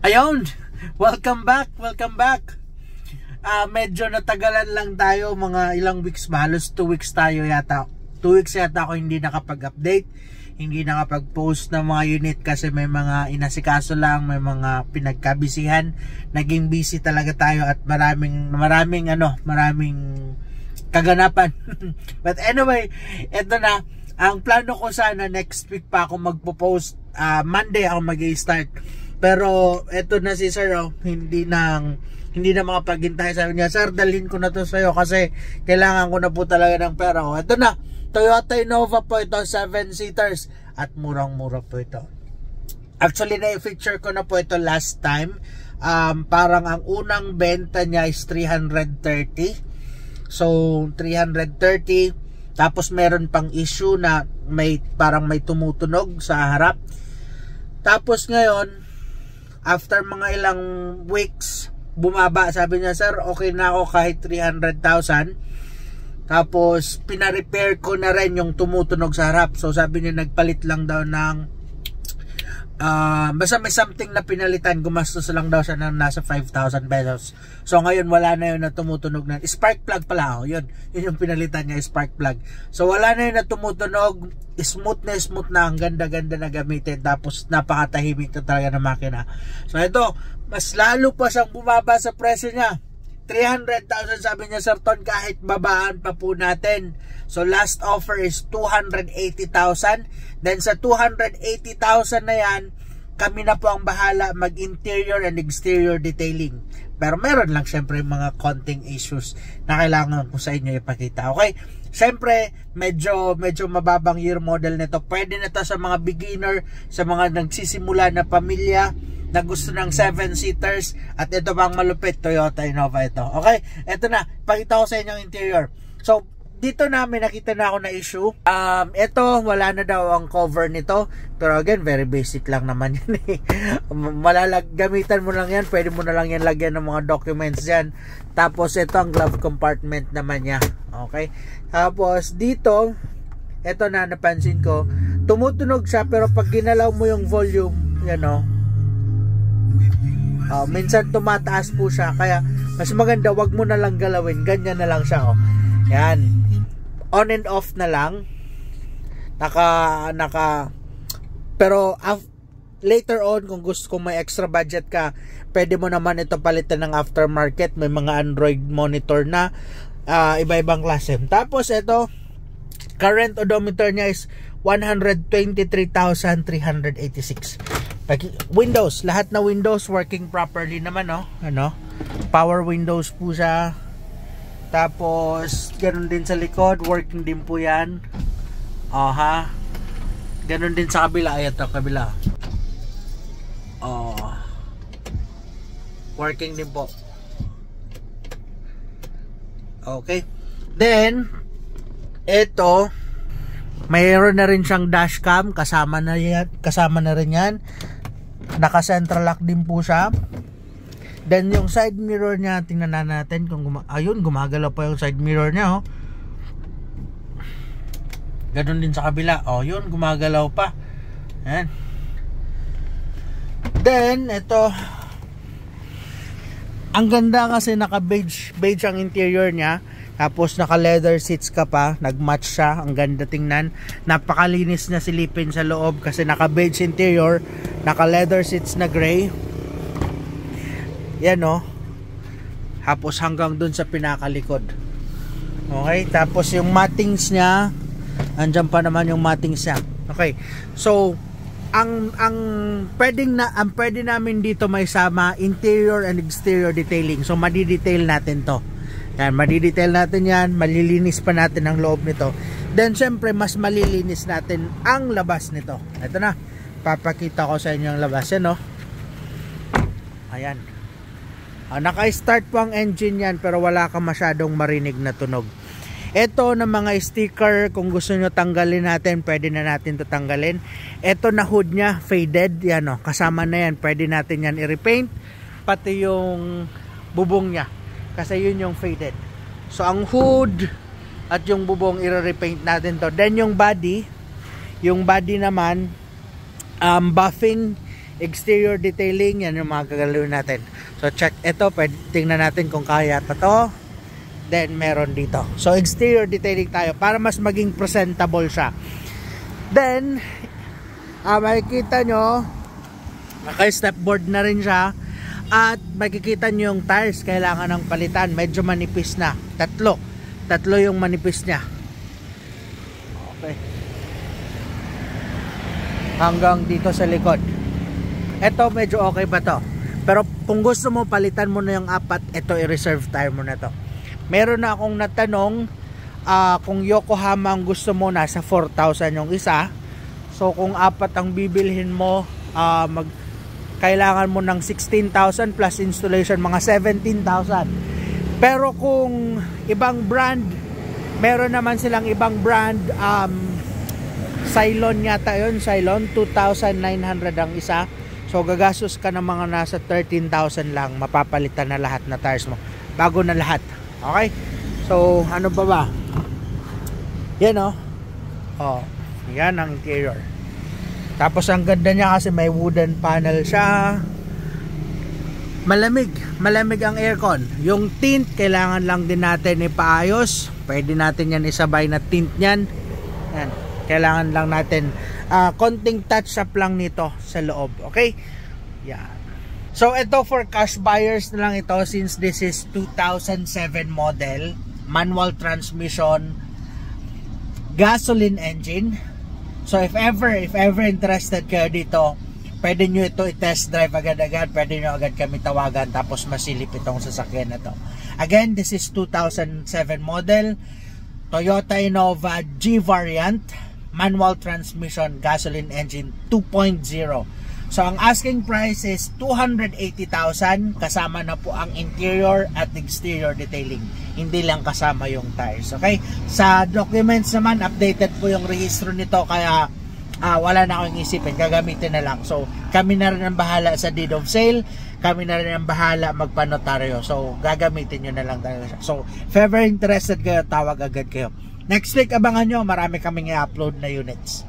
Ayun, welcome back. Medyo natagalan lang tayo, mga ilang weeks, halos 2 weeks tayo yata. 2 weeks yata ako hindi nakapag-update, hindi nakapag-post ng mga unit kasi may mga inasikaso lang, may mga pinagkabisihan. Naging busy talaga tayo at maraming kaganapan. But anyway, eto na. Ang plano ko sana next week pa ako magpo-post. Monday ako mag-i-start. Pero eto na si Sir, hindi na makapaghintay. Sabi niya, Sir, dalhin ko na to sa'yo kasi kailangan ko na po talaga ng pera. Eto na, Toyota Innova po ito, 7-seaters at murang-mura po ito. Actually, na-feature ko na po ito last time. Parang ang unang benta niya is 330. So, 330. Tapos meron pang issue na parang may tumutunog sa harap. Tapos ngayon, after mga ilang weeks, bumaba. Sabi niya, Sir, okay na ako kahit 300,000. Tapos, pina-repair ko na rin yung tumutunog sa harap. So, sabi niya, nagpalit lang daw ng basta may something na pinalitan. Gumastos lang daw siya ng nasa 5,000 pesos. So, ngayon, wala na yun na tumutunog na. Spark plug pala. Yun yung pinalitan niya, spark plug. So, wala na yun na tumutunog. Smooth na. Ang ganda-ganda na gamitin. Tapos, napakatahimik na talaga na makina. So, ito, mas lalo pa siyang bumaba sa presyo niya. 300,000 sabi niya, Sir Ton, kahit babaan pa po natin. So last offer is 280,000. Then sa 280,000 na yan, kami na po ang bahala mag-interior and exterior detailing. Pero meron lang syempre mga konting issues na kailangan ko sa inyo ipakita. Okay? Syempre, medyo mababang year model nito. Pwede na to sa mga beginner, sa mga nagsisimula na pamilya na gusto ng 7-seaters. At ito bang malupit, Toyota Innova ito. Okay? Ito na, pakita ko sa inyo ang interior. So, dito namin nakita na ako na issue. Ito, wala na daw ang cover nito. Pero again, very basic lang naman yan eh. Gamitan mo lang yan. Pwede mo na lang yan lagyan ng mga documents dyan. Tapos, ito ang glove compartment naman niya. Okay? Tapos, dito, ito na napansin ko. Tumutunog siya, pero pag ginalaw mo yung volume, yan o. Minsan tumataas po siya, kaya mas maganda wag mo na lang galawin, ganyan na lang siya yan, on and off na lang, pero later on kung may extra budget ka, pwede mo naman ito palitan ng aftermarket. May mga Android monitor na iba-ibang klase. Tapos ito, current odometer niya is 123,386. Windows, lahat na Windows working properly naman, power windows po siya. Tapos ganun din sa likod, working din po yan. Ganun din sa kabila. Ito kabila, working din po. Okay, then ito, mayroon na rin siyang dashcam, kasama na rin yan. Naka central lock din po siya. Then yung side mirror niya, tingnan natin kung gumagalaw pa yung side mirror niya. Ganun din sa kabila. Yun, gumagalaw pa. Ayan. Then ito, ang ganda kasi naka beige ang interior niya. Tapos naka leather seats ka pa, nagmatch siya, ang ganda tingnan. Napakalinis na silipin sa loob kasi naka beige interior, naka leather seats na gray. Yan Tapos hanggang dun sa pinakalikod. Okay, tapos yung mattings niya, andyan pa naman yung mattings niya. Okay. So, ang pwede namin dito may sama interior and exterior detailing. So, madi-detail natin 'to. Yan, madi-detail natin yan, malilinis pa natin ang loob nito. Then syempre mas malilinis natin ang labas nito. Ito na, papakita ko sa inyo ang labas yan, Ayan. Naka-start po ang engine yan, pero wala ka masyadong marinig na tunog. Ito na mga sticker, kung gusto nyo tanggalin natin, pwede na natin ito tanggalin. Ito na hood nya, faded, yan kasama na yan, pwede natin yan i-repaint, pati yung bubong nya. Kasi yun yung faded. So ang hood at yung bubong i-repaint natin to. Then yung body naman buffing exterior detailing, yan yung mga gagalawin natin. So check ito, tingnan natin kung kaya pa to. Then meron dito. So exterior detailing tayo para mas maging presentable siya. Then makikita nyo, naka-stepboard na rin siya. At makikita nyo yung tires kailangan ng palitan, medyo manipis na. Tatlo yung manipis nya. Okay, hanggang dito sa likod. Ito medyo okay pa to. Pero kung gusto mo palitan mo na yung apat, ito i-reserve tire mo na to. Meron na akong natanong kung Yokohama ang gusto mo, nasa 4,000 yung isa. So kung apat ang bibilhin mo, kailangan mo ng 16,000 plus installation, mga 17,000. Pero kung ibang brand, meron naman silang ibang brand, Cylon yata yun, Cylon 2,900 ang isa. So gagastos ka ng mga nasa 13,000 lang, mapapalitan na lahat na tires mo, bago na lahat. Okay, so ano ba? Yan yan ang interior. Tapos ang ganda niya kasi may wooden panel siya. Malamig ang aircon. Yung tint kailangan lang din natin ipaayos. Pwede natin yan isabay na tint niyan. Yan, kailangan lang natin konting touch up lang nito sa loob. Okay? Yan. So ito for cash buyers na lang ito, since this is 2007 model, manual transmission, gasoline engine. So if ever interested kayo dito, pwede nyo ito i-test drive agad-agad. Pwede nyo agad kami tawagan, tapos masilip itong sasakyan na to. Again, this is 2007 model, Toyota Innova G variant, manual transmission, gasoline engine 2.0. So ang asking price is 280,000, kasama na po ang interior at exterior detailing. Hindi lang kasama yung tires. Okay? Sa documents naman, updated po yung rehistro nito, kaya wala na akong isipin, gagamitin na lang. So kami na rin ang bahala sa deed of sale, kami na rin ang bahala magpanotaryo. So gagamitin nyo na lang talaga siya. So if ever interested kayo, tawag agad kayo. Next week abangan nyo, marami kaming i-upload na units.